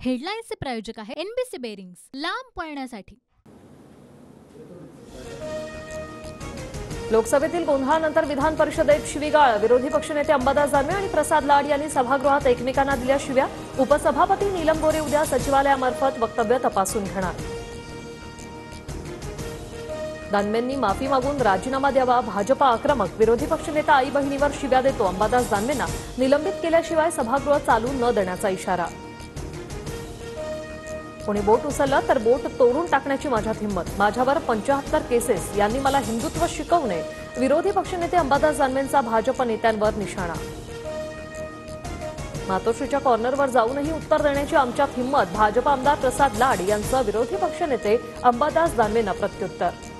हेडलाईन्सचे प्रायोजक आहे NBC bearings, लांब पळण्यासाठी। लोकसभेतील गोंधळानंतर विधान परिषदेत शिवीगाळ। विरोधी पक्षनेते अंबादास दानवे आणि प्रसाद लाड यांनी सभागृहात एकमेकांना दिल्या शिव्या। उपसभापती नीलम गोरे उद्या सचिवालयामार्फत वक्तव्य तपासून घेणार। दानवेंनी माफी मागून राजीनामा द्यावा। भाजपा आक्रमक। विरोधी पक्षनेता आई बहिणीवर शिव्या देतो। अंबादास दानवेंना निलंबित केल्याशिवाय सभागृह चालू न देण्याचा इशारा। कोणी बोट उचललं तर बोट तोडून टाकण्याची माझ्यात हिंमत। माझ्यावर 75 केसेस। यांनी मला हिंदुत्व शिकवू नये। विरोधी पक्षनेते अंबादास दानवेंचा भाजप नेत्यांवर निशाणा। मातोश्रीच्या कॉर्नरवर जाऊनही उत्तर देण्याची आमच्यात हिंमत। भाजप आमदार प्रसाद लाड यांचं विरोधी पक्षनेते अंबादास दानवेंना प्रत्युत्तर।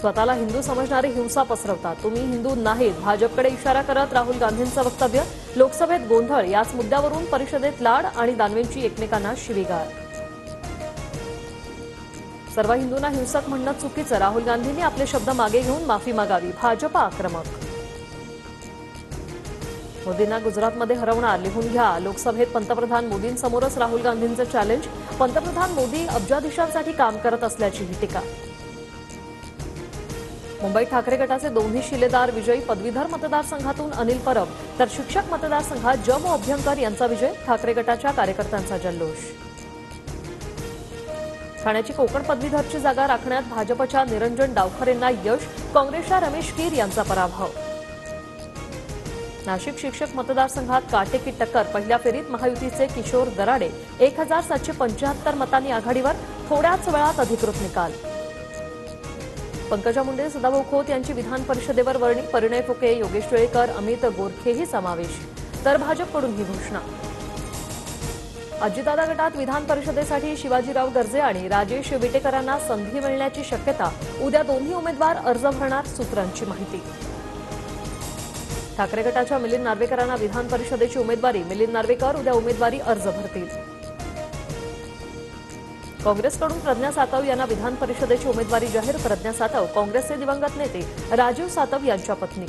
स्वतःला हिंदू समजणारे हिंसा पसरवतात, तुम्ही हिंदू नाहीत। भाजपकडे इशारा करत राहुल गांधींचं वक्तव्य। लोकसभेत गोंधळ। याच मुद्द्यावरून परिषदेत लाड आणि दानवेंची एकमेकांना शिवीगाळ। सर्व हिंदूंना हिंसक म्हणणं चुकीचं। राहुल गांधींनी आपले शब्द मागे घेऊन माफी मागावी। भाजप आक्रमक। मोदींना गुजरातमध्ये हरवणार, लिहून घ्या। लोकसभेत पंतप्रधान मोदींसमोरच राहुल गांधींचं चॅलेंज। पंतप्रधान मोदी अब्जाधीशांसाठी काम करत असल्याची ही टीका। मुंबईत ठाकरे गटाचे दोन्ही शिलेदार विजयी। पदवीधर मतदारसंघातून अनिल परब तर शिक्षक मतदारसंघात जम अभ्यंकर यांचा विजय। ठाकरे गटाच्या कार्यकर्त्यांचा जल्लोष। ठाण्याची कोकण पदवीधरची जागा राखण्यात भाजपच्या निरंजन डावखरेंना यश। काँग्रेसच्या रमेश कीर यांचा पराभव। नाशिक शिक्षक मतदारसंघात काटेकी टक्कर। पहिल्या फेरीत महायुतीचे किशोर दराडे 1775 मतांनी आघाडीवर। थोड्याच वेळात अधिकृत निकाल। पंकजा मुंडे, सदाभाऊ खोत यांची विधान परिषदेवर वर्णी। परिणय फुके, योगेश टिळेकर, अमित गोरखेही समावेश। तर भाजपकडून ही घोषणा। अजितदादा गटात विधान परिषदेसाठी शिवाजीराव गर्जे आणि राजेश विटेकरांना संधी मिळण्याची शक्यता। उद्या दोन्ही उमेदवार अर्ज भरणार, सूत्रांची माहिती। ठाकरे गटाच्या मिलिंद नार्वेकरांना विधान परिषदेची उमेदवारी। मिलिंद नार्वेकर उद्या उमेदवारी अर्ज भरतील। काँग्रेसकडून प्रज्ञा सातव यांना विधान परिषदेची उमेदवारी जाहीर। प्रज्ञा सातव काँग्रेसचे दिवंगत नेते राजीव सातव यांच्या पत्नी।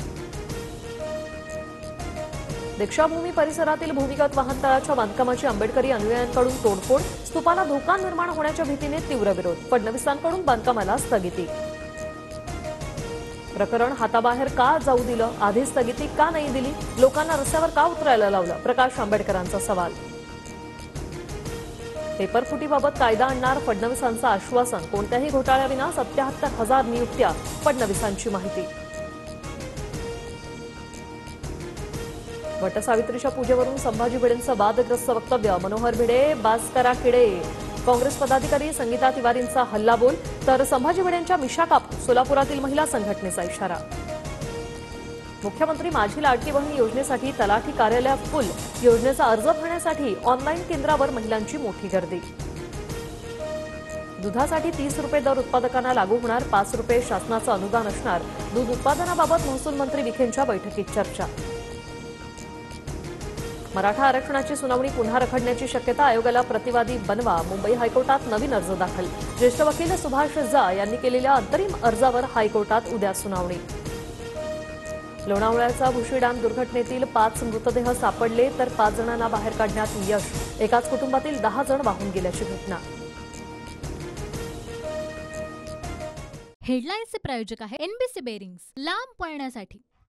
दीक्षाभूमी परिसरातील भूमिगत वाहनतळाच्या बांधकामाची आंबेडकरी अनुयायांकडून तोडफोड। स्तूपाला धोका निर्माण होण्याच्या भीतीने तीव्र विरोध। फडणवीसांकडून बांधकामाला स्थगिती। प्रकरण हाताबाहेर का जाऊ दिलं? आधी स्थगिती का नाही दिली? लोकांना रस्त्यावर का उतरायला लावलं? प्रकाश आंबेडकरांचा सवाल। पेपरफुटीबाबत कायदा आणणार, फडणवीसांचं आश्वासन। कोणत्याही घोटाळ्याविना 77,000 नियुक्त्या, फडणवीसांची माहिती। वटसावित्रीच्या पूजेवरून संभाजी भिडेंचं वादग्रस्त वक्तव्य। मनोहर भिडे बास करा किडे। काँग्रेस पदाधिकारी संगीता तिवारींचा हल्लाबोल। तर संभाजी भिडेंच्या मिशा कापू। सोलापुरातील महिला संघटनेचा इशारा। मुख्यमंत्री माझी लाडकी बहीण योजनेसाठी तलाठी कार्यालयात फुल। योजनेचा अर्ज भरण्यासाठी ऑनलाईन केंद्रावर महिलांची मोठी गर्दी। दुधासाठी 30 रुपये दर उत्पादकांना लागू होणार। 5 रुपये शासनाचं अनुदान असणार। दूध उत्पादनाबाबत महसूल मंत्री विखेंच्या बैठकीत चर्चा। मराठा आरक्षणाची सुनावणी पुन्हा रखडण्याची शक्यता। आयोगाला प्रतिवादी बनवा। मुंबई हायकोर्टात नवीन अर्ज दाखल। ज्येष्ठ वकील सुभाष झा यांनी केलेल्या अंतरिम अर्जावर हायकोर्टात उद्या सुनावणी। लोणावळ्याचा भुशी डॅम दुर्घटनेतील 5 मृतदेह सापडले तर 5 जणांना बाहेर काढण्यात यश। एकाच कुटुंबातील 10 जण वाहून गेल्याची घटना। हेडलाईन्सचे प्रायोजक आहे एनबीसी बेरिंग्स, लांब पळण्यासाठी।